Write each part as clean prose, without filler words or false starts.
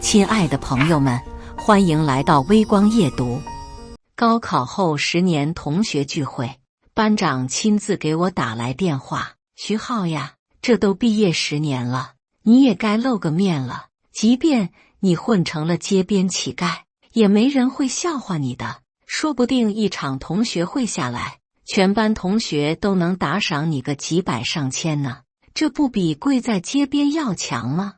亲爱的朋友们，欢迎来到微光夜读。高考后10年同学聚会，班长亲自给我打来电话：“徐浩呀，这都毕业10年了，你也该露个面了。即便你混成了街边乞丐，也没人会笑话你的。说不定一场同学会下来，全班同学都能打赏你个几百上千呢，这不比跪在街边要强吗？”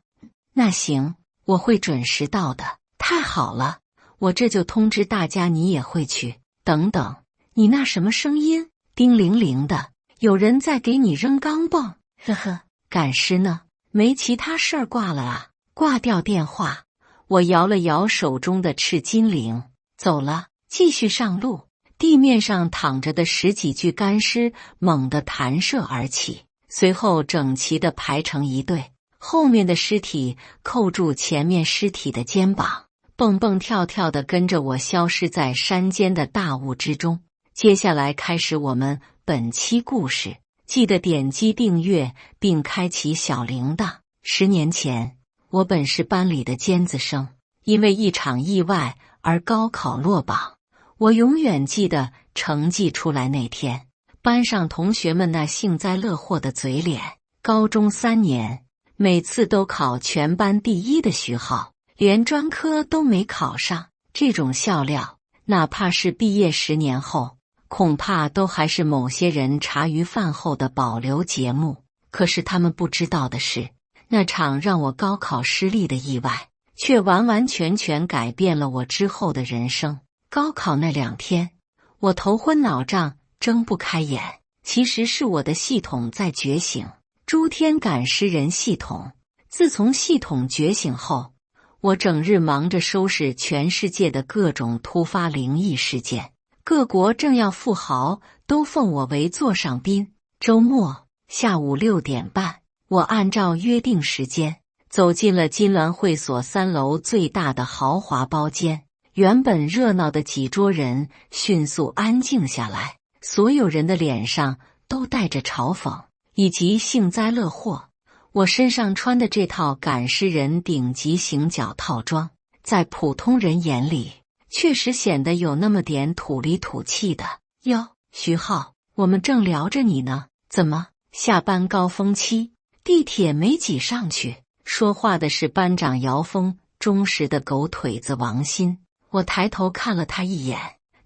那行，我会准时到的。太好了，我这就通知大家你也会去。等等，你那什么声音？叮铃铃的，有人在给你扔钢镚。呵呵，赶尸呢？没其他事儿挂了啊？挂掉电话，我摇了摇手中的赤金铃，走了，继续上路。地面上躺着的10几具干尸猛地弹射而起，随后整齐地排成一队。后面的尸体扣住前面尸体的肩膀，蹦蹦跳跳地跟着我消失在山间的大雾之中。接下来开始我们本期故事，记得点击订阅并开启小铃铛。10年前，我本是班里的尖子生，因为一场意外而高考落榜。我永远记得成绩出来那天，班上同学们那幸灾乐祸的嘴脸。高中3年，每次都考全班第1的徐浩，连专科都没考上，这种笑料，哪怕是毕业10年后，恐怕都还是某些人茶余饭后的保留节目。可是他们不知道的是，那场让我高考失利的意外，却完完全全改变了我之后的人生。高考那2天，我头昏脑胀，睁不开眼，其实是我的系统在觉醒。诸天赶尸人系统，自从系统觉醒后，我整日忙着收拾全世界的各种突发灵异事件，各国政要富豪都奉我为座上宾。周末下午6点半，我按照约定时间走进了金銮会所3楼最大的豪华包间。原本热闹的几桌人迅速安静下来，所有人的脸上都带着嘲讽以及幸灾乐祸。我身上穿的这套赶尸人顶级行脚套装，在普通人眼里确实显得有那么点土里土气的。哟，徐浩，我们正聊着你呢，怎么下班高峰期地铁没挤上去？说话的是班长姚峰忠实的狗腿子王鑫。我抬头看了他一眼，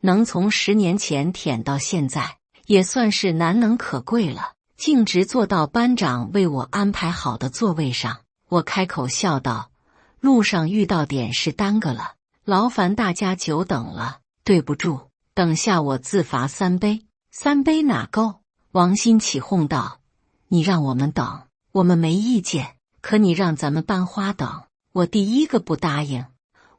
能从10年前舔到现在，也算是难能可贵了。径直坐到班长为我安排好的座位上，我开口笑道：“路上遇到点事耽搁了，劳烦大家久等了，对不住，等下我自罚3杯。”3杯哪够？王鑫起哄道：“你让我们等，我们没意见，可你让咱们班花等，我第一个不答应。”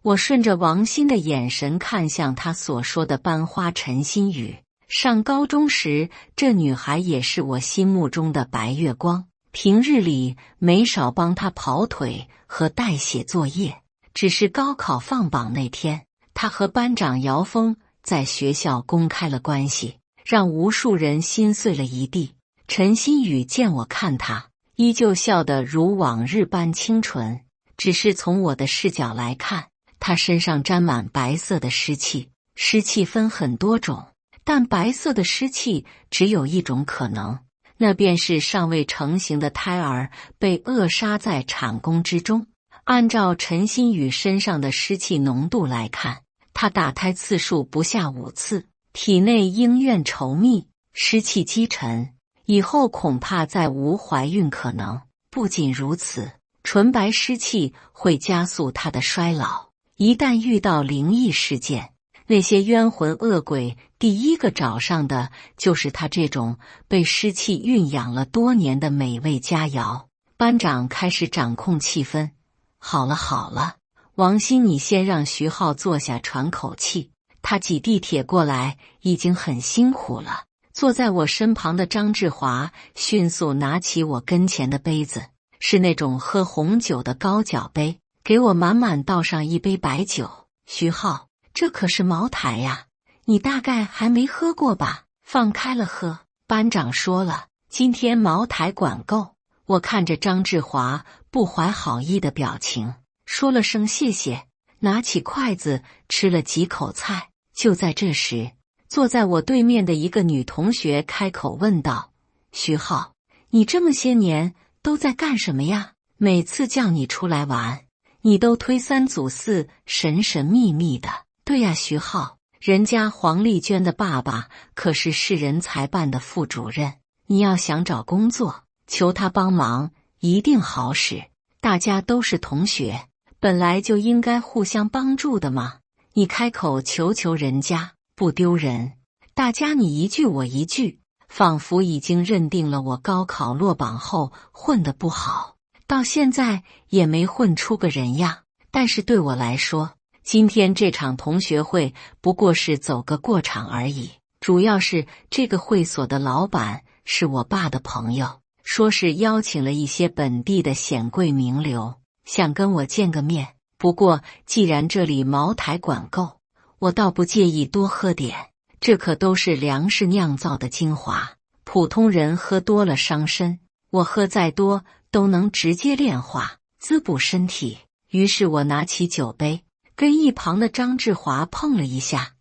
我顺着王鑫的眼神看向他所说的班花陈新宇。上高中时，这女孩也是我心目中的白月光，平日里没少帮她跑腿和代写作业。只是高考放榜那天，她和班长姚峰在学校公开了关系，让无数人心碎了一地。陈新宇见我看他，依旧笑得如往日般清纯，只是从我的视角来看，他身上沾满白色的湿气。湿气分很多种，但白色的湿气只有一种可能，那便是尚未成型的胎儿被扼杀在产宫之中。按照陈新宇身上的湿气浓度来看，他打胎次数不下5次，体内应怨稠密，湿气积沉，以后恐怕再无怀孕可能。不仅如此，纯白湿气会加速他的衰老。一旦遇到灵异事件，那些冤魂恶鬼第一个找上的就是他这种被湿气蕴养了多年的美味佳肴。班长开始掌控气氛。好了好了，王鑫，你先让徐浩坐下喘口气，他挤地铁过来已经很辛苦了。坐在我身旁的张志华迅速拿起我跟前的杯子，是那种喝红酒的高脚杯，给我满满倒上一杯白酒。徐浩，这可是茅台呀，你大概还没喝过吧？放开了喝。班长说了，今天茅台管够。我看着张志华不怀好意的表情，说了声谢谢，拿起筷子吃了几口菜。就在这时，坐在我对面的一个女同学开口问道：“徐浩，你这么些年都在干什么呀？每次叫你出来玩，你都推三阻四，神神秘秘的。”对呀，徐浩，人家黄丽娟的爸爸可是市人财办的副主任，你要想找工作，求他帮忙一定好使。大家都是同学，本来就应该互相帮助的嘛。你开口求求人家，不丢人。大家你一句我一句，仿佛已经认定了我高考落榜后混得不好，到现在也没混出个人样。但是对我来说，今天这场同学会不过是走个过场而已。主要是这个会所的老板是我爸的朋友，说是邀请了一些本地的显贵名流，想跟我见个面。不过既然这里茅台管够，我倒不介意多喝点，这可都是粮食酿造的精华，普通人喝多了伤身，我喝再多都能直接炼化，滋补身体。于是我拿起酒杯，跟一旁的张志华碰了一下。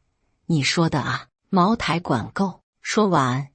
你说的啊，茅台管够。说完，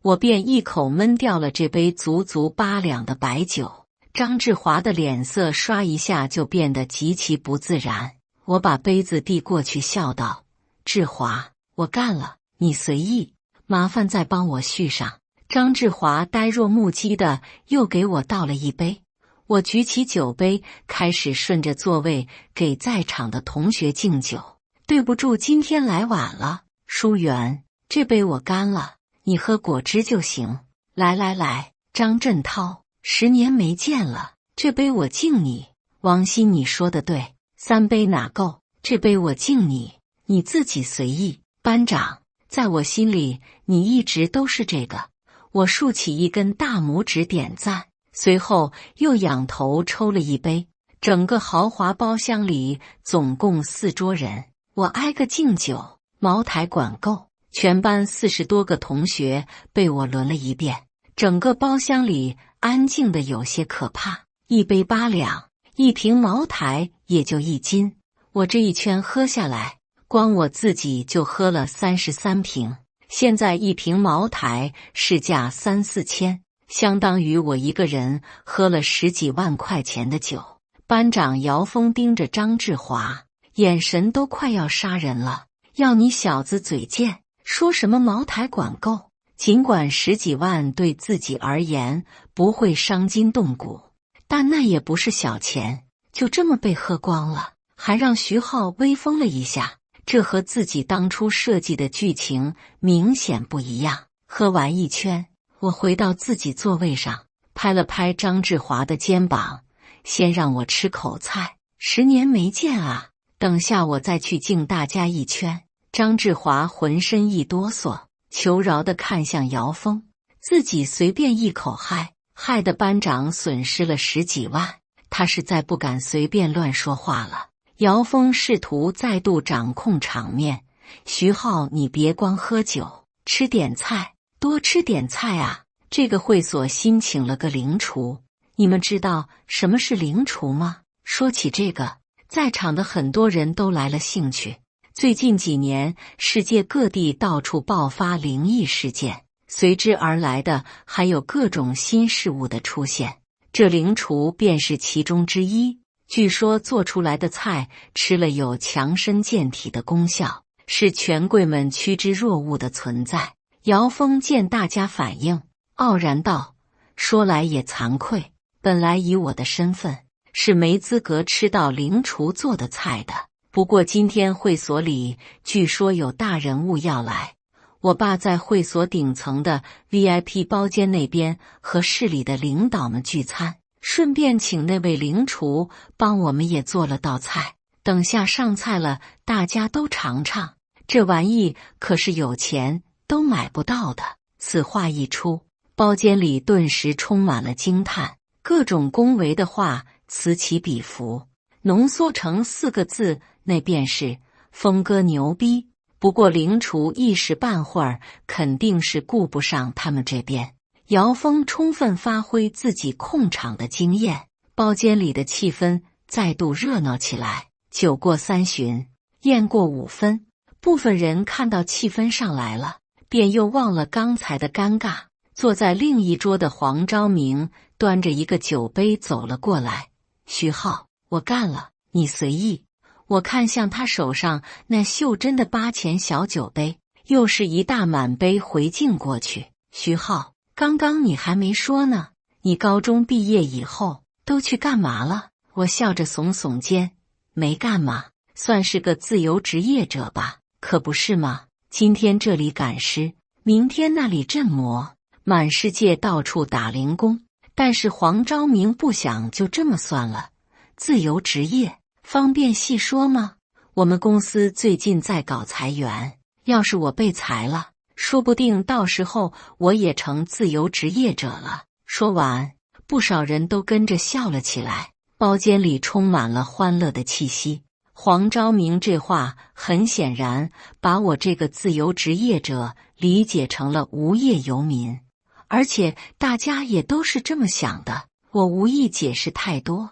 我便一口闷掉了这杯足足8两的白酒。张志华的脸色刷一下就变得极其不自然。我把杯子递过去，笑道：“志华，我干了，你随意，麻烦再帮我续上。”张志华呆若木鸡的又给我倒了一杯。我举起酒杯，开始顺着座位给在场的同学敬酒。对不住，今天来晚了。舒媛，这杯我干了，你喝果汁就行。来来来，张振涛，10年没见了，这杯我敬你。王鑫，你说的对，3杯哪够？这杯我敬你，你自己随意。班长，在我心里，你一直都是这个。我竖起一根大拇指点赞。随后又仰头抽了一杯。整个豪华包厢里总共4桌人，我挨个敬酒。茅台管够，全班40多个同学被我轮了一遍。整个包厢里安静的有些可怕。1杯8两，一瓶茅台也就1斤。我这一圈喝下来，光我自己就喝了33瓶。现在一瓶茅台市价3、4千。相当于我一个人喝了10几万块钱的酒。班长姚峰盯着张志华，眼神都快要杀人了。要你小子嘴贱，说什么茅台管够？尽管10几万对自己而言不会伤筋动骨，但那也不是小钱，就这么被喝光了，还让徐浩威风了一下，这和自己当初设计的剧情明显不一样。喝完一圈，我回到自己座位上，拍了拍张志华的肩膀，先让我吃口菜。10年没见啊，等下我再去敬大家一圈。张志华浑身一哆嗦，求饶地看向姚峰，自己随便一口嗨，害得班长损失了10几万，他实在不敢随便乱说话了。姚峰试图再度掌控场面：“徐浩，你别光喝酒，吃点菜。多吃点菜啊！这个会所新请了个零厨，你们知道什么是零厨吗？”说起这个，在场的很多人都来了兴趣。最近几年，世界各地到处爆发灵异事件，随之而来的还有各种新事物的出现，这零厨便是其中之一。据说做出来的菜吃了有强身健体的功效，是权贵们趋之若鹜的存在。姚峰见大家反应，傲然道：“说来也惭愧，本来以我的身份是没资格吃到零厨做的菜的。不过今天会所里据说有大人物要来，我爸在会所顶层的 VIP 包间那边和市里的领导们聚餐，顺便请那位零厨帮我们也做了道菜。等下上菜了，大家都尝尝，这玩意可是有钱都买不到的。”此话一出，包间里顿时充满了惊叹，各种恭维的话此起彼伏，浓缩成4个字，那便是峰哥牛逼。不过零厨一时半会儿肯定是顾不上他们这边。姚峰充分发挥自己控场的经验，包间里的气氛再度热闹起来。酒过三巡，宴过五分，部分人看到气氛上来了，便又忘了刚才的尴尬。坐在另一桌的黄昭明端着一个酒杯走了过来。徐浩，我干了，你随意。我看向他手上那袖珍的8钱小酒杯，又是一大满杯回敬过去。徐浩，刚刚你还没说呢，你高中毕业以后都去干嘛了？我笑着耸耸肩，没干嘛，算是个自由职业者吧。可不是吗？今天这里赶尸，明天那里镇魔，满世界到处打零工。但是黄昭明不想就这么算了。自由职业方便细说吗？我们公司最近在搞裁员，要是我被裁了，说不定到时候我也成自由职业者了。说完，不少人都跟着笑了起来，包间里充满了欢乐的气息。黄昭明这话很显然把我这个自由职业者理解成了无业游民，而且大家也都是这么想的。我无意解释太多，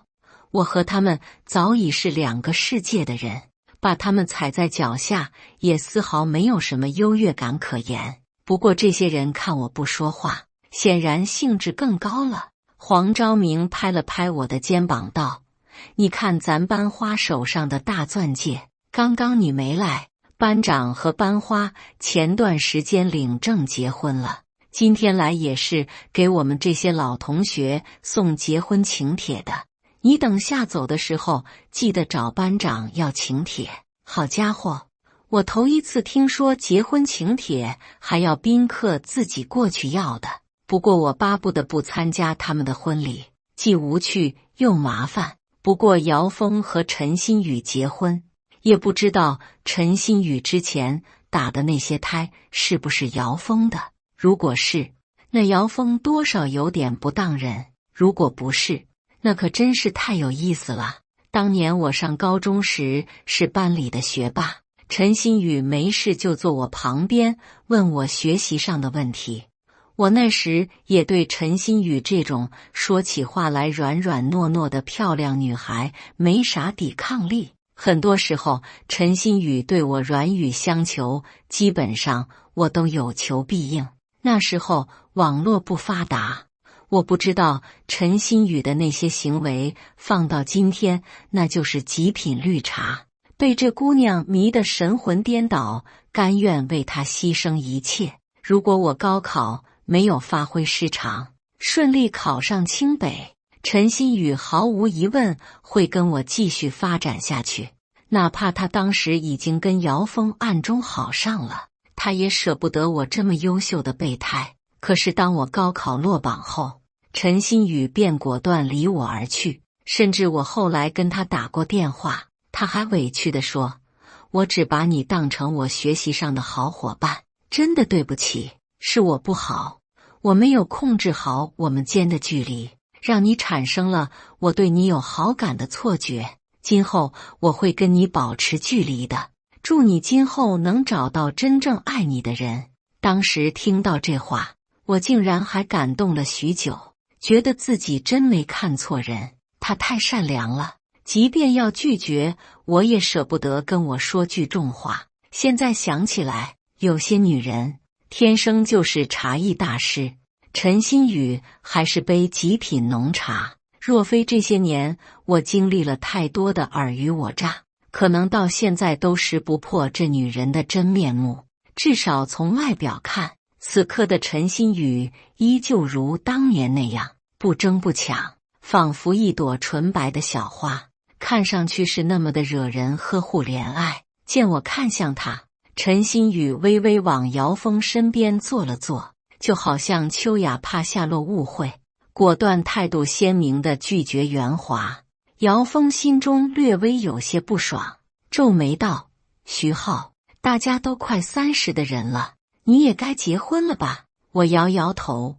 我和他们早已是2个世界的人，把他们踩在脚下也丝毫没有什么优越感可言。不过这些人看我不说话，显然兴致更高了。黄昭明拍了拍我的肩膀道，你看咱班花手上的大钻戒，刚刚你没来，班长和班花前段时间领证结婚了，今天来也是给我们这些老同学送结婚请帖的。你等下走的时候记得找班长要请帖。好家伙，我头一次听说结婚请帖还要宾客自己过去要的。不过我巴不得不参加他们的婚礼，既无趣又麻烦。不过姚峰和陈新宇结婚，也不知道陈新宇之前打的那些胎是不是姚峰的。如果是，那姚峰多少有点不当人；如果不是，那可真是太有意思了。当年我上高中时是班里的学霸，陈新宇没事就坐我旁边问我学习上的问题。我那时也对陈新宇这种说起话来软软糯糯的漂亮女孩没啥抵抗力。很多时候陈新宇对我软语相求，基本上我都有求必应。那时候网络不发达，我不知道陈新宇的那些行为放到今天那就是极品绿茶，被这姑娘迷得神魂颠倒，甘愿为她牺牲一切。如果我高考没有发挥失常，顺利考上清北，陈新宇毫无疑问会跟我继续发展下去。哪怕他当时已经跟姚峰暗中好上了，他也舍不得我这么优秀的备胎。可是当我高考落榜后，陈新宇便果断离我而去，甚至我后来跟他打过电话，他还委屈地说，我只把你当成我学习上的好伙伴，真的对不起，是我不好，我没有控制好我们间的距离，让你产生了我对你有好感的错觉。今后我会跟你保持距离的，祝你今后能找到真正爱你的人。当时听到这话，我竟然还感动了许久，觉得自己真没看错人，他太善良了，即便要拒绝，我也舍不得跟我说句重话。现在想起来，有些女人天生就是茶艺大师，陈新宇还是杯极品浓茶。若非这些年我经历了太多的尔虞我诈，可能到现在都识不破这女人的真面目。至少从外表看，此刻的陈新宇依旧如当年那样不争不抢，仿佛一朵纯白的小花，看上去是那么的惹人呵护怜爱。见我看向他，陈新宇微微往姚峰身边坐了坐，就好像秋雅怕夏洛误会，果断态度鲜明地拒绝圆滑。姚峰心中略微有些不爽，皱眉道，徐浩，大家都快30的人了，你也该结婚了吧？我摇摇头，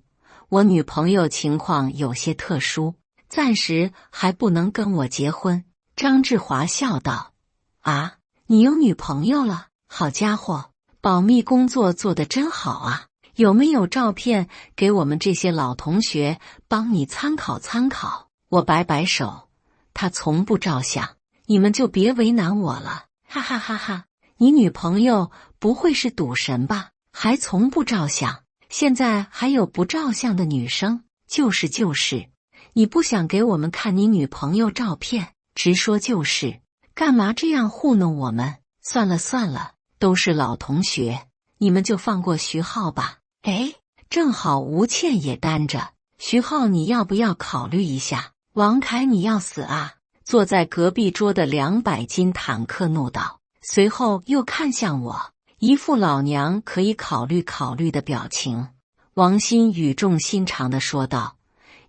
我女朋友情况有些特殊，暂时还不能跟我结婚。张志华笑道，啊，你有女朋友了？好家伙，保密工作做得真好啊！有没有照片给我们这些老同学帮你参考参考？我摆摆手，他从不照相，你们就别为难我了。哈哈哈哈！你女朋友不会是赌神吧？还从不照相，现在还有不照相的女生？就是，你不想给我们看你女朋友照片，直说就是，干嘛这样糊弄我们？算了，都是老同学，你们就放过徐浩吧。哎，正好吴倩也单着，徐浩你要不要考虑一下？王凯你要死啊！坐在隔壁桌的200斤坦克怒道，随后又看向我，一副老娘可以考虑的表情。王鑫语重心长地说道，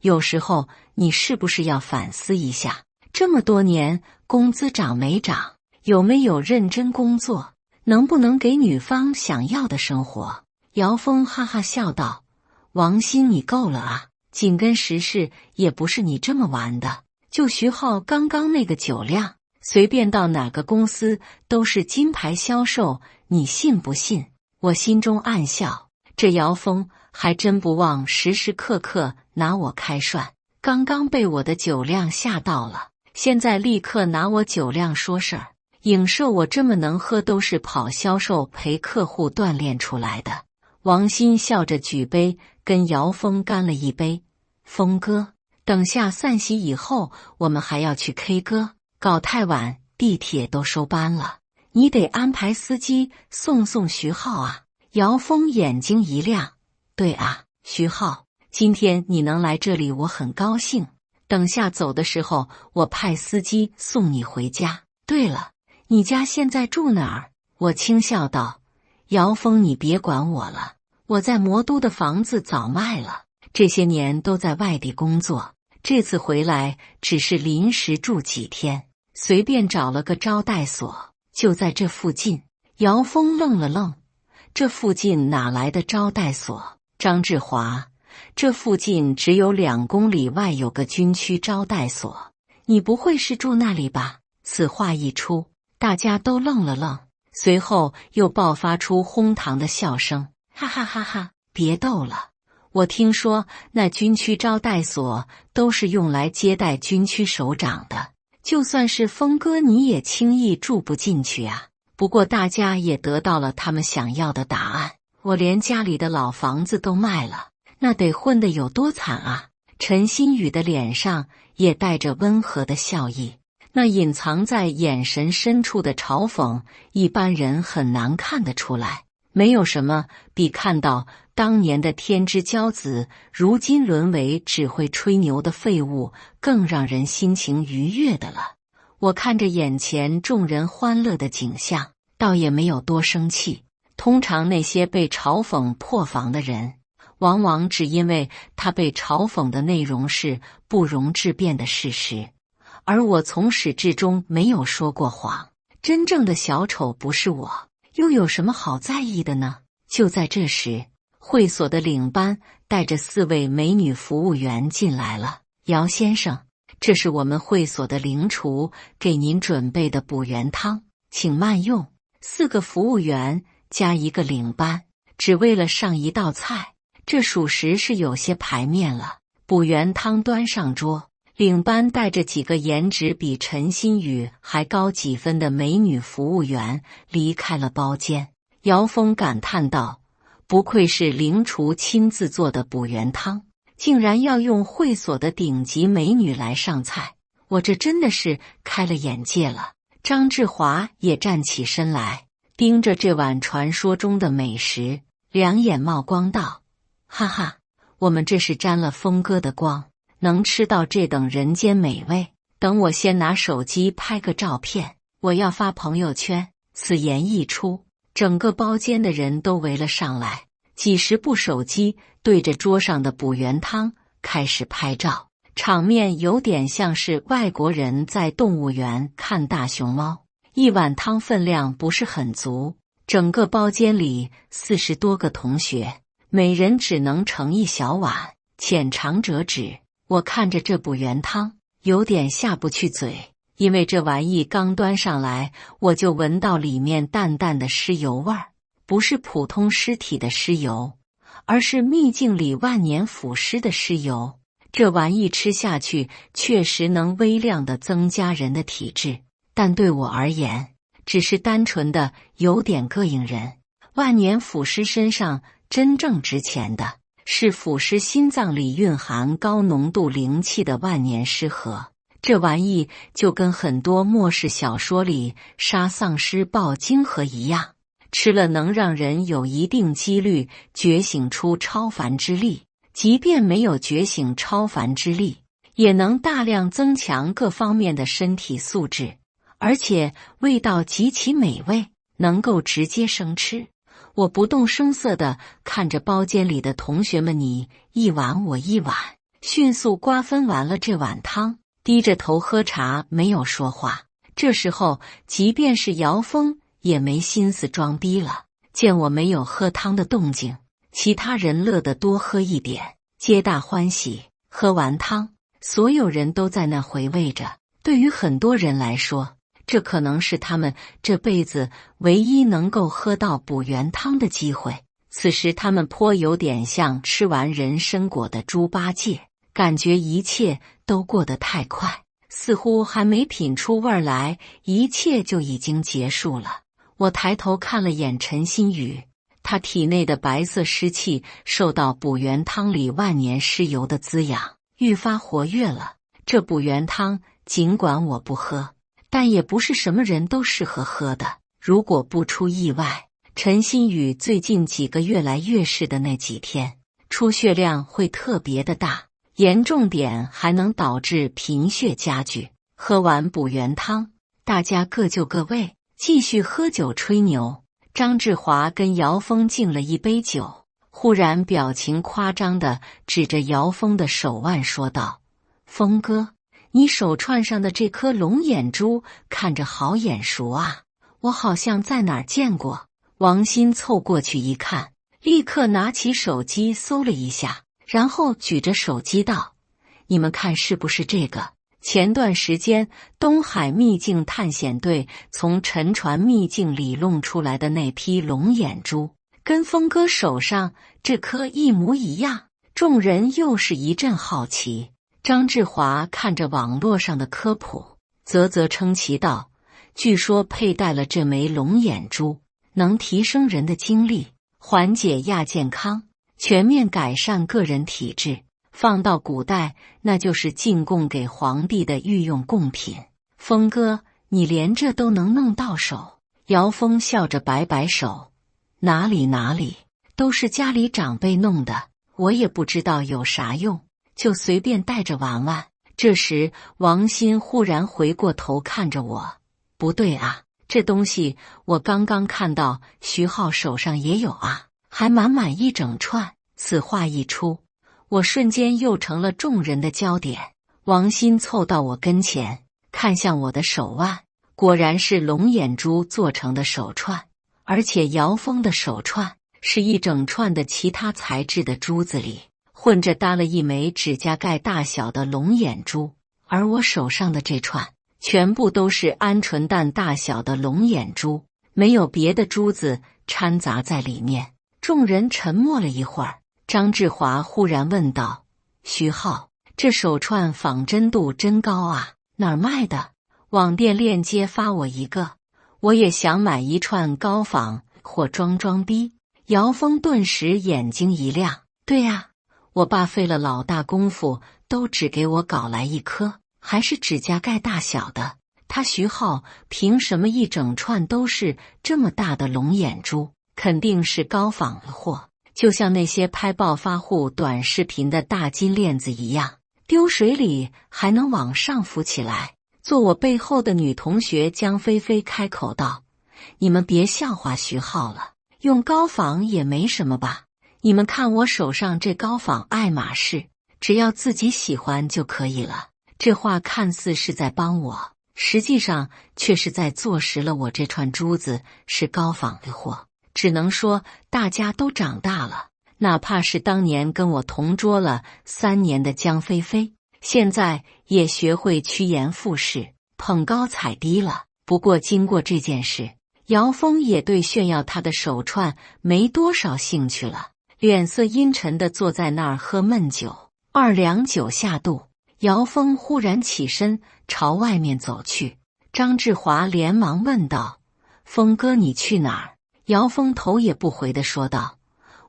有时候你是不是要反思一下，这么多年工资涨没涨，有没有认真工作，能不能给女方想要的生活？姚峰哈哈笑道，王鑫你够了啊，紧跟时事也不是你这么玩的，就徐浩刚刚那个酒量，随便到哪个公司都是金牌销售，你信不信？我心中暗笑，这姚峰还真不忘时时刻刻拿我开涮，刚刚被我的酒量吓到了，现在立刻拿我酒量说事儿，影射我这么能喝都是跑销售陪客户锻炼出来的。王鑫笑着举杯跟姚峰干了一杯，峰哥，等下散席以后我们还要去 K 歌，搞太晚地铁都收班了，你得安排司机送徐浩啊。姚峰眼睛一亮，对啊，徐浩，今天你能来这里我很高兴，等下走的时候我派司机送你回家。对了，你家现在住哪儿？我轻笑道，姚峰你别管我了，我在魔都的房子早卖了，这些年都在外地工作，这次回来只是临时住几天，随便找了个招待所，就在这附近。姚峰愣了愣，这附近哪来的招待所？张志华，这附近只有2公里外有个军区招待所，你不会是住那里吧？此话一出，大家都愣了愣，随后又爆发出哄堂的笑声，哈哈哈哈！别逗了，我听说那军区招待所都是用来接待军区首长的，就算是峰哥你也轻易住不进去啊。不过大家也得到了他们想要的答案，我连家里的老房子都卖了，那得混得有多惨啊！陈新宇的脸上也带着温和的笑意，那隐藏在眼神深处的嘲讽，一般人很难看得出来。没有什么比看到当年的天之骄子如今沦为只会吹牛的废物更让人心情愉悦的了。我看着眼前众人欢乐的景象，倒也没有多生气。通常那些被嘲讽破防的人，往往只因为他被嘲讽的内容是不容置辩的事实，而我从始至终没有说过谎。真正的小丑不是我，又有什么好在意的呢？就在这时，会所的领班带着4位美女服务员进来了。姚先生，这是我们会所的领厨给您准备的补元汤，请慢用。4个服务员加1个领班，只为了上一道菜，这属实是有些排面了。补元汤端上桌，领班带着几个颜值比陈新宇还高几分的美女服务员离开了包间。姚峰感叹道，不愧是领厨亲自做的补元汤，竟然要用会所的顶级美女来上菜，我这真的是开了眼界了。张志华也站起身来，盯着这碗传说中的美食，两眼冒光道，哈哈，我们这是沾了峰哥的光，能吃到这等人间美味。等我先拿手机拍个照片，我要发朋友圈。此言一出，整个包间的人都围了上来，几十部手机对着桌上的补元汤开始拍照，场面有点像是外国人在动物园看大熊猫。一碗汤分量不是很足，整个包间里40多个同学，每人只能盛一小碗，浅尝辄止。我看着这补元汤，有点下不去嘴，因为这玩意刚端上来，我就闻到里面淡淡的尸油味儿，不是普通尸体的尸油，而是秘境里万年腐尸的尸油。这玩意吃下去确实能微量的增加人的体质，但对我而言，只是单纯的有点膈应人。万年腐尸身上真正值钱的是腐尸心脏里蕴含高浓度灵气的万年尸核。这玩意就跟很多末世小说里杀丧尸爆晶核一样，吃了能让人有一定几率觉醒出超凡之力，即便没有觉醒超凡之力，也能大量增强各方面的身体素质，而且味道极其美味，能够直接生吃。我不动声色地看着包间里的同学们你一碗我一碗，迅速瓜分完了这碗汤，低着头喝茶，没有说话。这时候即便是姚峰也没心思装逼了，见我没有喝汤的动静，其他人乐得多喝一点，皆大欢喜。喝完汤，所有人都在那回味着。对于很多人来说，这可能是他们这辈子唯一能够喝到补元汤的机会。此时他们颇有点像吃完人参果的猪八戒，感觉一切都过得太快，似乎还没品出味儿来，一切就已经结束了。我抬头看了眼陈新宇，他体内的白色湿气受到补元汤里万年尸油的滋养，愈发活跃了。这补元汤尽管我不喝，但也不是什么人都适合喝的。如果不出意外，陈新宇最近几个月来月事的那几天，出血量会特别的大，严重点还能导致贫血加剧。喝完补元汤，大家各就各位，继续喝酒吹牛。张志华跟姚峰敬了一杯酒，忽然表情夸张地指着姚峰的手腕说道：“峰哥，你手串上的这颗龙眼珠看着好眼熟啊，我好像在哪儿见过。”王鑫凑过去一看，立刻拿起手机搜了一下，然后举着手机道：“你们看是不是这个？前段时间东海秘境探险队从沉船秘境里弄出来的那批龙眼珠，跟峰哥手上这颗一模一样。”众人又是一阵好奇。张志华看着网络上的科普，啧啧称奇道：“据说佩戴了这枚龙眼珠，能提升人的精力，缓解亚健康，全面改善个人体质。放到古代，那就是进贡给皇帝的御用贡品。峰哥，你连这都能弄到手？”姚峰笑着摆摆手：“哪里，都是家里长辈弄的，我也不知道有啥用，就随便带着玩玩。”这时王鑫忽然回过头看着我：“不对啊，这东西我刚刚看到徐浩手上也有啊，还满一整串。”此话一出，我瞬间又成了众人的焦点。王鑫凑到我跟前，看向我的手腕，果然是龙眼珠做成的手串，而且姚峰的手串是一整串的其他材质的珠子里混着搭了一枚指甲盖大小的龙眼珠，而我手上的这串全部都是鹌鹑蛋大小的龙眼珠，没有别的珠子掺杂在里面。众人沉默了一会儿，张志华忽然问道：“徐浩，这手串仿真度真高啊，哪儿卖的？网店链接发我一个，我也想买一串高仿或装逼。”姚峰顿时眼睛一亮：“对呀，我爸费了老大功夫，都只给我搞来一颗，还是指甲盖大小的。他徐浩凭什么一整串都是这么大的龙眼珠？肯定是高仿货。就像那些拍暴发户短视频的大金链子一样，丢水里还能往上浮起来。”坐我背后的女同学江菲菲开口道：“你们别笑话徐浩了，用高仿也没什么吧？你们看我手上这高仿爱马仕，只要自己喜欢就可以了。”这话看似是在帮我，实际上却是在坐实了我这串珠子是高仿的货。只能说大家都长大了，哪怕是当年跟我同桌了3年的江菲菲，现在也学会趋炎附势，捧高踩低了。不过经过这件事，姚峰也对炫耀他的手串没多少兴趣了，脸色阴沉地坐在那儿喝闷酒。2两酒下肚，姚峰忽然起身朝外面走去。张志华连忙问道：“峰哥，你去哪儿？”姚峰头也不回地说道：“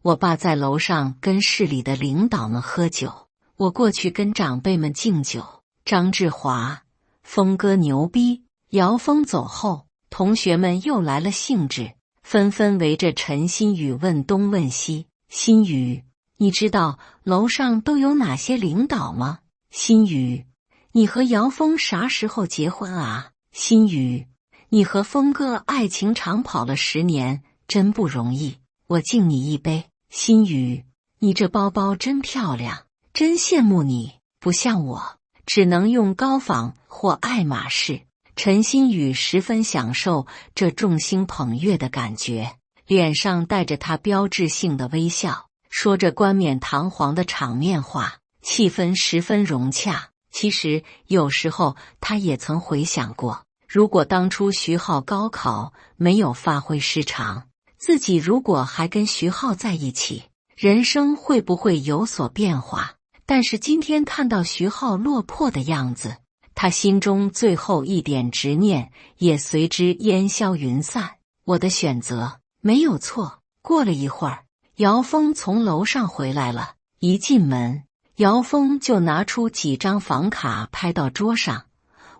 我爸在楼上跟市里的领导们喝酒，我过去跟长辈们敬酒。”张志华：“峰哥牛逼！”姚峰走后，同学们又来了兴致，纷纷围着陈新宇问东问西。新宇，你知道楼上都有哪些领导吗？新宇，你和姚峰啥时候结婚啊？新宇，你和峰哥爱情长跑了10年，真不容易，我敬你一杯。新宇，你这包包真漂亮，真羡慕你，不像我，只能用高仿或爱马仕。陈新宇十分享受这众星捧月的感觉，脸上带着他标志性的微笑，说着冠冕堂皇的场面话，气氛十分融洽。其实有时候他也曾回想过，如果当初徐浩高考没有发挥失常，自己如果还跟徐浩在一起，人生会不会有所变化？但是今天看到徐浩落魄的样子，他心中最后一点执念也随之烟消云散。我的选择没有错。过了一会儿，姚峰从楼上回来了，一进门，姚峰就拿出几张房卡拍到桌上。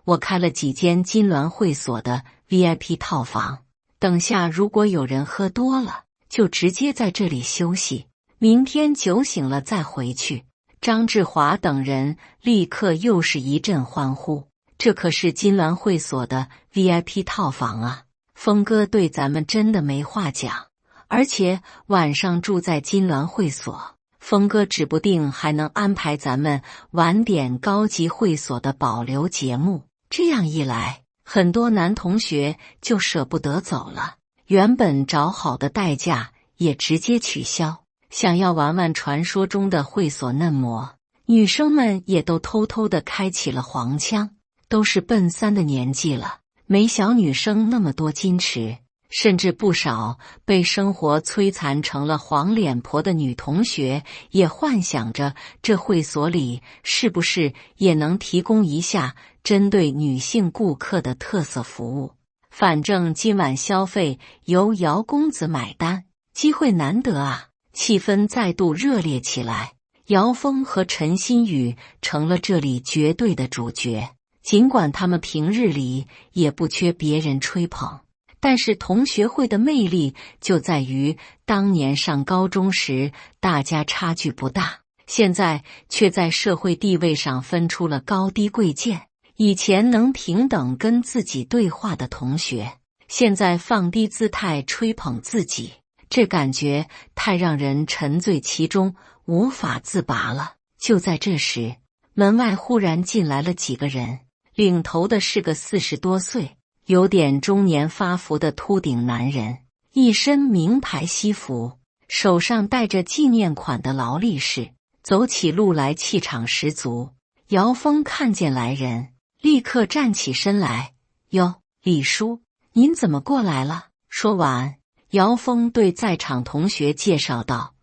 我开了几间金銮会所的 VIP 套房，等下如果有人喝多了，就直接在这里休息，明天酒醒了再回去。张志华等人立刻又是一阵欢呼，这可是金銮会所的 VIP 套房啊！峰哥对咱们真的没话讲，而且晚上住在金銮会所，峰哥指不定还能安排咱们晚点高级会所的保留节目。这样一来，很多男同学就舍不得走了，原本找好的代驾也直接取消。想要玩玩传说中的会所嫩模，女生们也都偷偷地开启了黄腔。都是奔3的年纪了，没小女生那么多矜持，甚至不少被生活摧残成了黄脸婆的女同学也幻想着这会所里是不是也能提供一下针对女性顾客的特色服务。反正今晚消费由姚公子买单，机会难得啊！气氛再度热烈起来，姚峰和陈新宇成了这里绝对的主角。尽管他们平日里也不缺别人吹捧，但是同学会的魅力就在于当年上高中时大家差距不大，现在却在社会地位上分出了高低贵贱。以前能平等跟自己对话的同学，现在放低姿态吹捧自己，这感觉太让人沉醉其中，无法自拔了。就在这时，门外忽然进来了几个人，领头的是个40多岁、有点中年发福的秃顶男人，一身名牌西服，手上戴着纪念款的劳力士，走起路来气场十足。姚峰看见来人，立刻站起身来：“哟，李叔，您怎么过来了？”说完，姚峰对在场同学介绍道：“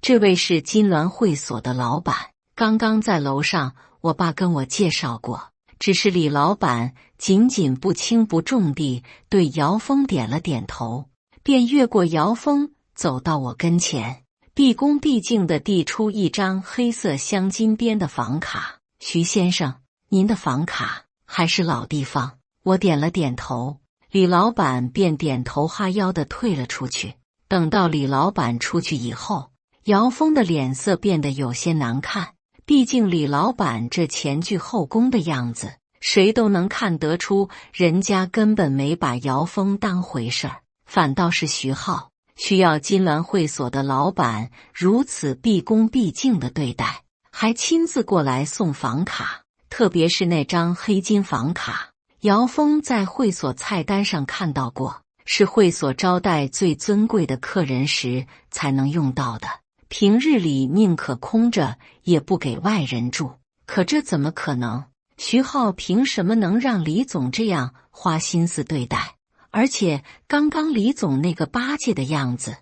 这位是金銮会所的老板，刚刚在楼上，我爸跟我介绍过。”只是李老板仅仅不轻不重地对姚峰点了点头，便越过姚峰走到我跟前，毕恭毕敬地递出一张黑色镶金边的房卡：“徐先生，您的房卡。”还是老地方。我点了点头，李老板便点头哈腰地退了出去。等到李老板出去以后，姚峰的脸色变得有些难看。毕竟李老板这前倨后恭的样子，谁都能看得出人家根本没把姚峰当回事儿。反倒是徐浩需要金銮会所的老板如此毕恭毕敬的对待，还亲自过来送房卡。特别是那张黑金房卡，姚峰在会所菜单上看到过，是会所招待最尊贵的客人时才能用到的，平日里宁可空着也不给外人住。可这怎么可能？徐浩凭什么能让李总这样花心思对待？而且刚刚李总那个巴结的样子，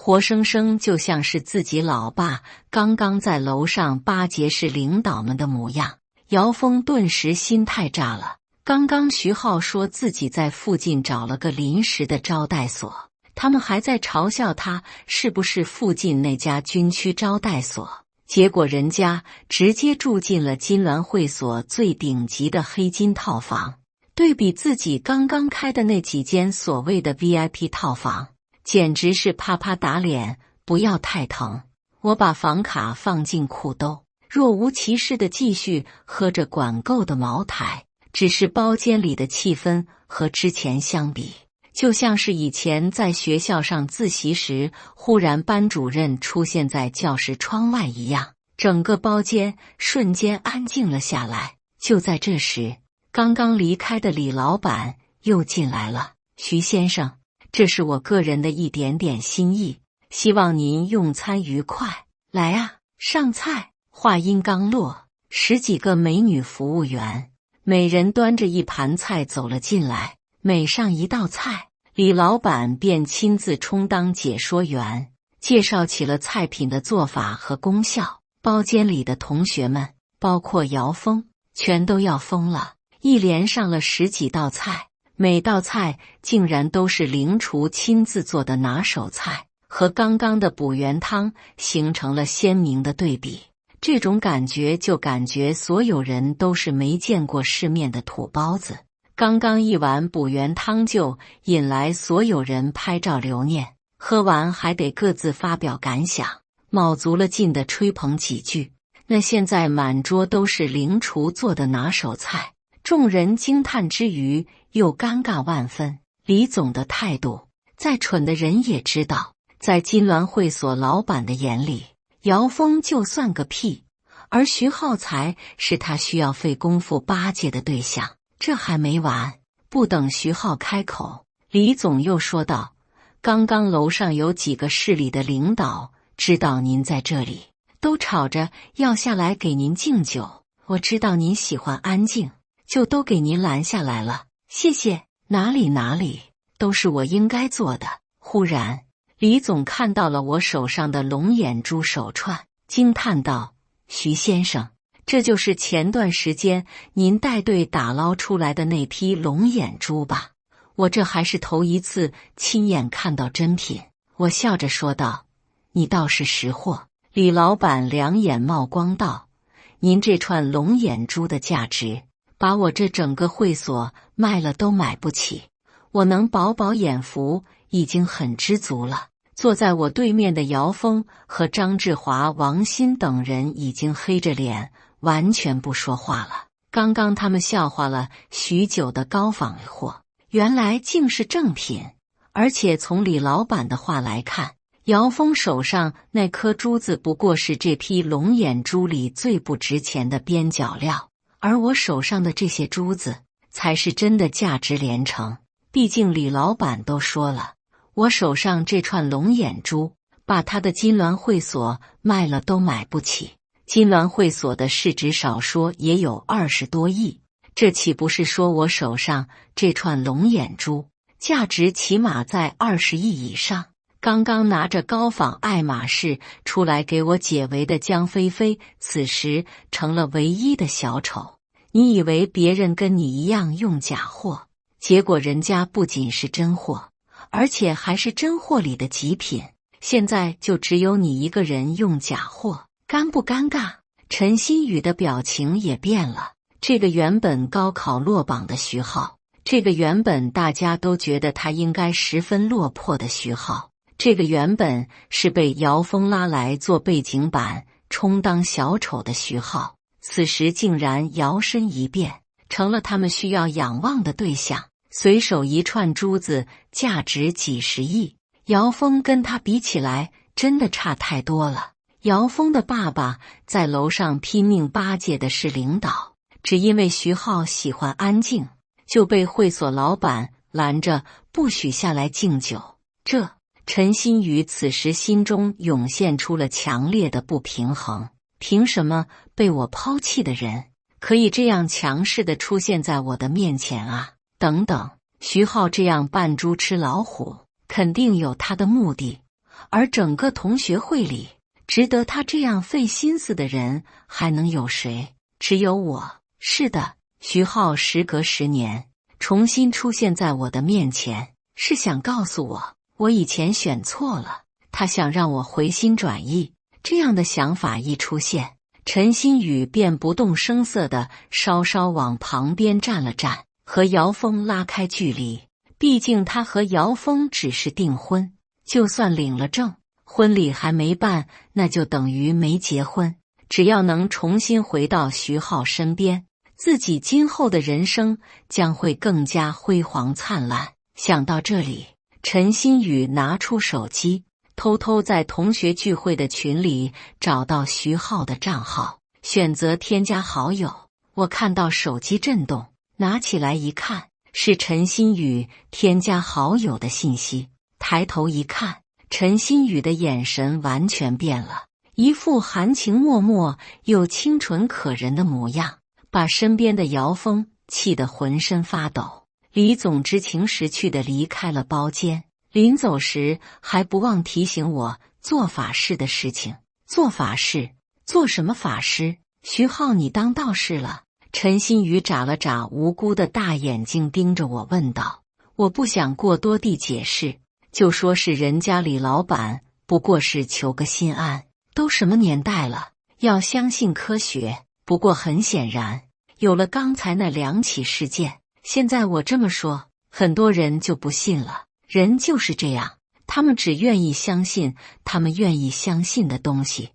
活生生就像是自己老爸刚刚在楼上巴结市领导们的模样。姚峰顿时心态炸了。刚刚徐浩说自己在附近找了个临时的招待所，他们还在嘲笑他是不是附近那家军区招待所，结果人家直接住进了金銮会所最顶级的黑金套房。对比自己刚刚开的那几间所谓的 VIP 套房，简直是啪啪打脸，不要太疼。我把房卡放进裤兜，若无其事地继续喝着管够的茅台。只是包间里的气氛和之前相比，就像是以前在学校上自习时，忽然班主任出现在教室窗外一样，整个包间瞬间安静了下来。就在这时，刚刚离开的李老板又进来了。徐先生，这是我个人的一点点心意，希望您用餐愉快。来啊，上菜！话音刚落，10几个美女服务员每人端着一盘菜走了进来，每上一道菜，李老板便亲自充当解说员，介绍起了菜品的做法和功效。包间里的同学们，包括姚峰，全都要疯了，一连上了10几道菜，每道菜竟然都是灵厨亲自做的拿手菜，和刚刚的补元汤形成了鲜明的对比。这种感觉就感觉所有人都是没见过世面的土包子。刚刚一碗补元汤就引来所有人拍照留念，喝完还得各自发表感想，卯足了劲地吹捧几句。那现在满桌都是灵厨做的拿手菜，众人惊叹之余又尴尬万分。李总的态度，再蠢的人也知道，在金銮会所老板的眼里，姚峰就算个屁，而徐浩才是他需要费功夫巴结的对象。这还没完，不等徐浩开口，李总又说道：“刚刚楼上有几个市里的领导知道您在这里，都吵着要下来给您敬酒。我知道您喜欢安静，就都给您拦下来了。谢谢。”哪里，都是我应该做的。忽然，李总看到了我手上的龙眼珠手串，惊叹道：“徐先生，这就是前段时间您带队打捞出来的那批龙眼珠吧？我这还是头一次亲眼看到真品。”我笑着说道：“你倒是识货。”李老板两眼冒光道：“您这串龙眼珠的价值，把我这整个会所卖了都买不起。我能饱饱眼福已经很知足了。”坐在我对面的姚峰和张志华、王鑫等人已经黑着脸，完全不说话了。刚刚他们笑话了许久的高仿货，原来竟是正品。而且从李老板的话来看，姚峰手上那颗珠子不过是这批龙眼珠里最不值钱的边角料，而我手上的这些珠子才是真的价值连城。毕竟李老板都说了，我手上这串龙眼珠，把他的金銮会所卖了都买不起。金銮会所的市值少说也有20多亿，这岂不是说我手上这串龙眼珠价值起码在20亿以上？刚刚拿着高仿爱马仕出来给我解围的江菲菲，此时成了唯一的小丑。你以为别人跟你一样用假货，结果人家不仅是真货，而且还是真货里的极品。现在就只有你一个人用假货，尴不尴尬？陈新宇的表情也变了。这个原本高考落榜的徐浩，这个原本大家都觉得他应该十分落魄的徐浩，这个原本是被姚峰拉来做背景板充当小丑的徐浩，此时竟然摇身一变，成了他们需要仰望的对象。随手一串珠子价值几十亿，姚峰跟他比起来真的差太多了。姚峰的爸爸在楼上拼命巴结的是领导，只因为徐浩喜欢安静，就被会所老板拦着不许下来敬酒。陈新宇此时心中涌现出了强烈的不平衡，凭什么被我抛弃的人可以这样强势地出现在我的面前啊？等等，徐浩这样扮猪吃老虎肯定有他的目的，而整个同学会里，值得他这样费心思的人还能有谁？只有我。是的，徐浩时隔10年重新出现在我的面前，是想告诉我以前选错了，他想让我回心转意。这样的想法一出现，陈新宇便不动声色地稍稍往旁边站了站，和姚峰拉开距离。毕竟他和姚峰只是订婚，就算领了证，婚礼还没办，那就等于没结婚。只要能重新回到徐浩身边，自己今后的人生将会更加辉煌灿烂。想到这里，陈新宇拿出手机，偷偷在同学聚会的群里找到徐浩的账号，选择添加好友。我看到手机震动，拿起来一看，是陈新宇添加好友的信息。抬头一看，陈新宇的眼神完全变了，一副含情脉脉又清纯可人的模样，把身边的姚峰气得浑身发抖。李总知情识趣地离开了包间，临走时还不忘提醒我做法事的事情。做法事？做什么法事？徐浩，你当道士了？陈新宇眨了眨无辜的大眼睛，盯着我问道。我不想过多地解释，就说是人家李老板不过是求个心安。都什么年代了，要相信科学。不过很显然，有了刚才那2起事件，现在我这么说，很多人就不信了。人就是这样，他们只愿意相信他们愿意相信的东西。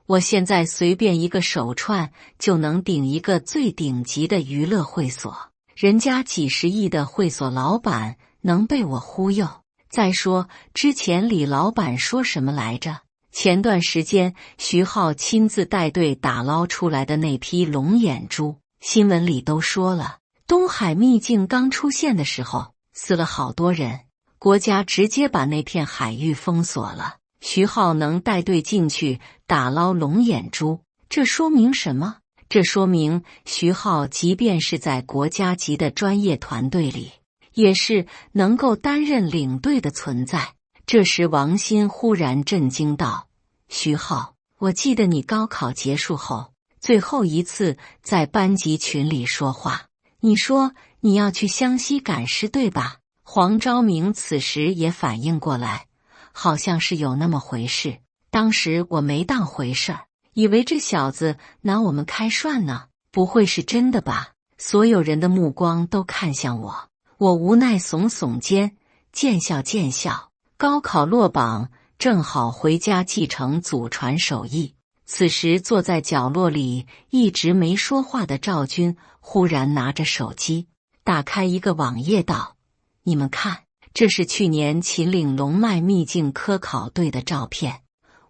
我现在随便一个手串就能顶一个最顶级的娱乐会所，人家几10亿的会所老板能被我忽悠？再说之前李老板说什么来着？前段时间徐浩亲自带队打捞出来的那批龙眼珠，新闻里都说了，东海秘境刚出现的时候死了好多人，国家直接把那片海域封锁了。徐浩能带队进去打捞龙眼珠，这说明什么？这说明徐浩即便是在国家级的专业团队里，也是能够担任领队的存在。这时王鑫忽然震惊道：徐浩，我记得你高考结束后最后一次在班级群里说话，你说你要去湘西赶尸对吧？黄昭明此时也反应过来，好像是有那么回事。当时我没当回事儿，以为这小子拿我们开涮呢，不会是真的吧？所有人的目光都看向我，我无奈耸耸肩，见笑见笑。高考落榜，正好回家继承祖传手艺。此时坐在角落里一直没说话的赵军忽然拿着手机打开一个网页道：你们看，这是去年秦岭龙脉秘境科考队的照片。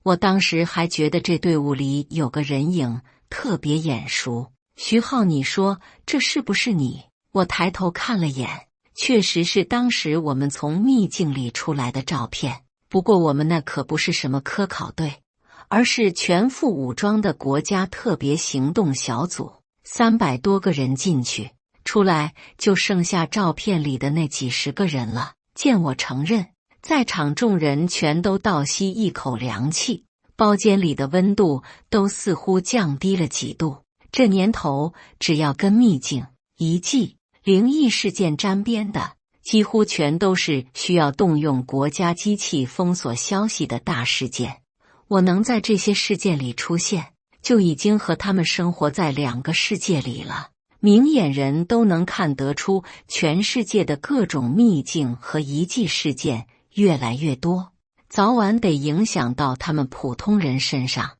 我当时还觉得这队伍里有个人影特别眼熟。徐浩，你说这是不是你？我抬头看了眼，确实是当时我们从秘境里出来的照片。不过我们那可不是什么科考队，而是全副武装的国家特别行动小组，300多个人进去，出来就剩下照片里的那几10个人了。见我承认，在场众人全都倒吸一口凉气，包间里的温度都似乎降低了几度。这年头，只要跟秘境、遗迹、灵异事件沾边的，几乎全都是需要动用国家机器封锁消息的大事件。我能在这些事件里出现，就已经和他们生活在2个世界里了。明眼人都能看得出，全世界的各种秘境和遗迹事件越来越多，早晚得影响到他们普通人身上。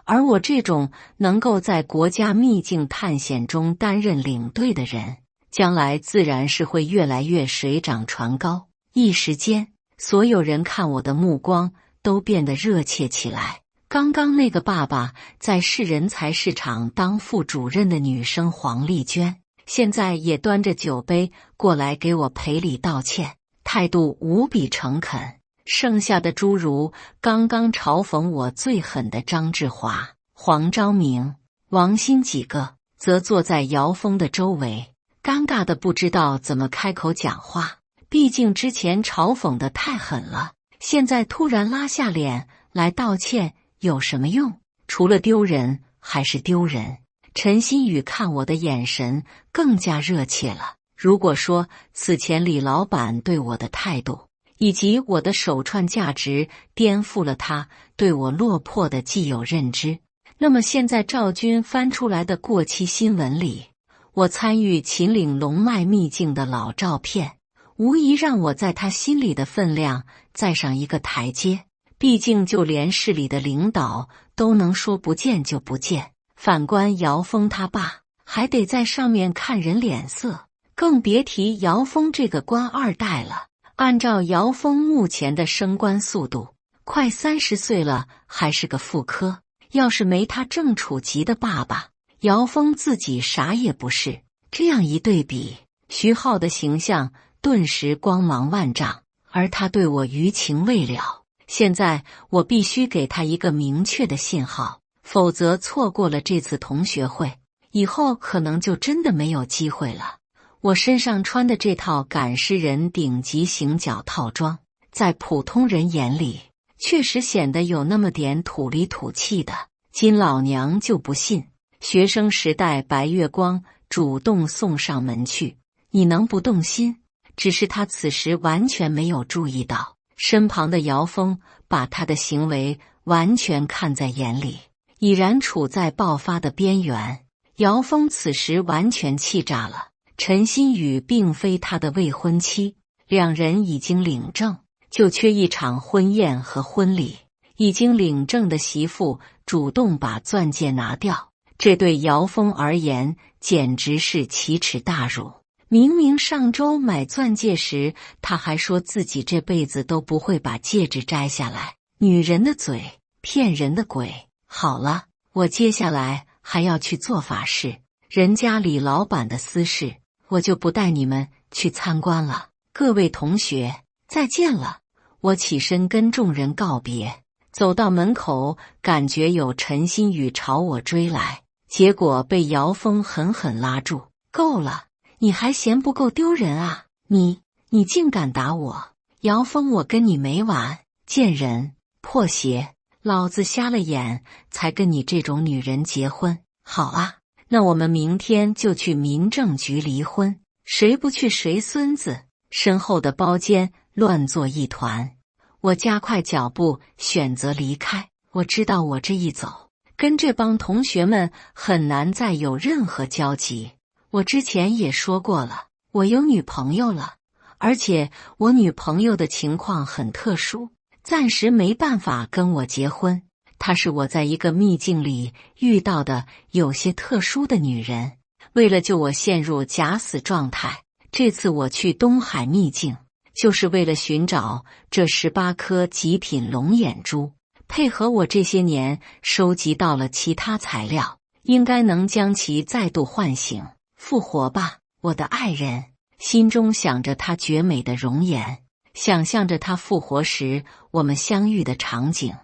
而我这种能够在国家秘境探险中担任领队的人，将来自然是会越来越水涨船高。一时间，所有人看我的目光都变得热切起来。刚刚那个爸爸在市人才市场当副主任的女生黄丽娟，现在也端着酒杯过来给我赔礼道歉，态度无比诚恳。剩下的诸如刚刚嘲讽我最狠的张志华、黄昭明、王鑫几个，则坐在姚峰的周围，尴尬的不知道怎么开口讲话。毕竟之前嘲讽的太狠了，现在突然拉下脸来道歉有什么用？除了丢人还是丢人。陈新宇看我的眼神更加热切了。如果说此前李老板对我的态度以及我的手串价值颠覆了他对我落魄的既有认知，那么现在赵军翻出来的过期新闻里，我参与秦岭龙脉秘境的老照片，无疑让我在他心里的分量再上一个台阶。毕竟就连市里的领导都能说不见就不见，反观姚峰他爸还得在上面看人脸色，更别提姚峰这个官二代了。按照姚峰目前的升官速度，快30岁了还是个副科，要是没他正处级的爸爸，姚峰自己啥也不是。这样一对比，徐浩的形象顿时光芒万丈，而他对我余情未了。现在我必须给他一个明确的信号，否则错过了这次同学会，以后可能就真的没有机会了。我身上穿的这套赶尸人顶级行脚套装，在普通人眼里确实显得有那么点土里土气的。金老娘就不信，学生时代白月光主动送上门去，你能不动心？只是他此时完全没有注意到，身旁的姚峰把他的行为完全看在眼里，已然处在爆发的边缘。姚峰此时完全气炸了。陈新宇并非他的未婚妻，两人已经领证，就缺一场婚宴和婚礼。已经领证的媳妇主动把钻戒拿掉，这对姚峰而言简直是奇耻大辱。明明上周买钻戒时他还说自己这辈子都不会把戒指摘下来，女人的嘴骗人的鬼。好了，我接下来还要去做法事，人家李老板的私事我就不带你们去参观了。各位同学，再见了。我起身跟众人告别，走到门口，感觉有陈新宇朝我追来，结果被姚峰狠狠拉住。够了，你还嫌不够丢人啊？你竟敢打我！姚峰，我跟你没完！贱人，破鞋！老子瞎了眼才跟你这种女人结婚。好啊，那我们明天就去民政局离婚，谁不去谁孙子！身后的包间乱作一团，我加快脚步选择离开。我知道我这一走，跟这帮同学们很难再有任何交集。我之前也说过了，我有女朋友了，而且我女朋友的情况很特殊，暂时没办法跟我结婚。她是我在一个秘境里遇到的有些特殊的女人，为了救我陷入假死状态，这次我去东海秘境，就是为了寻找这18颗极品龙眼珠，配合我这些年收集到了其他材料，应该能将其再度唤醒，复活吧，我的爱人。心中想着她绝美的容颜，想象着她复活时我们相遇的场景。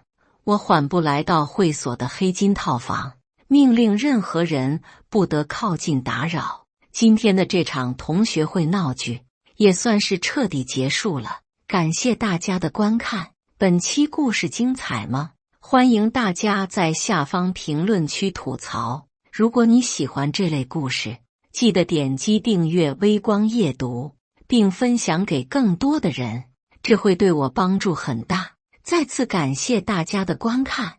我缓步来到会所的黑金套房，命令任何人不得靠近打扰。今天的这场同学会闹剧也算是彻底结束了，感谢大家的观看。本期故事精彩吗？欢迎大家在下方评论区吐槽。如果你喜欢这类故事，记得点击订阅微光夜读，并分享给更多的人，这会对我帮助很大。再次感谢大家的观看。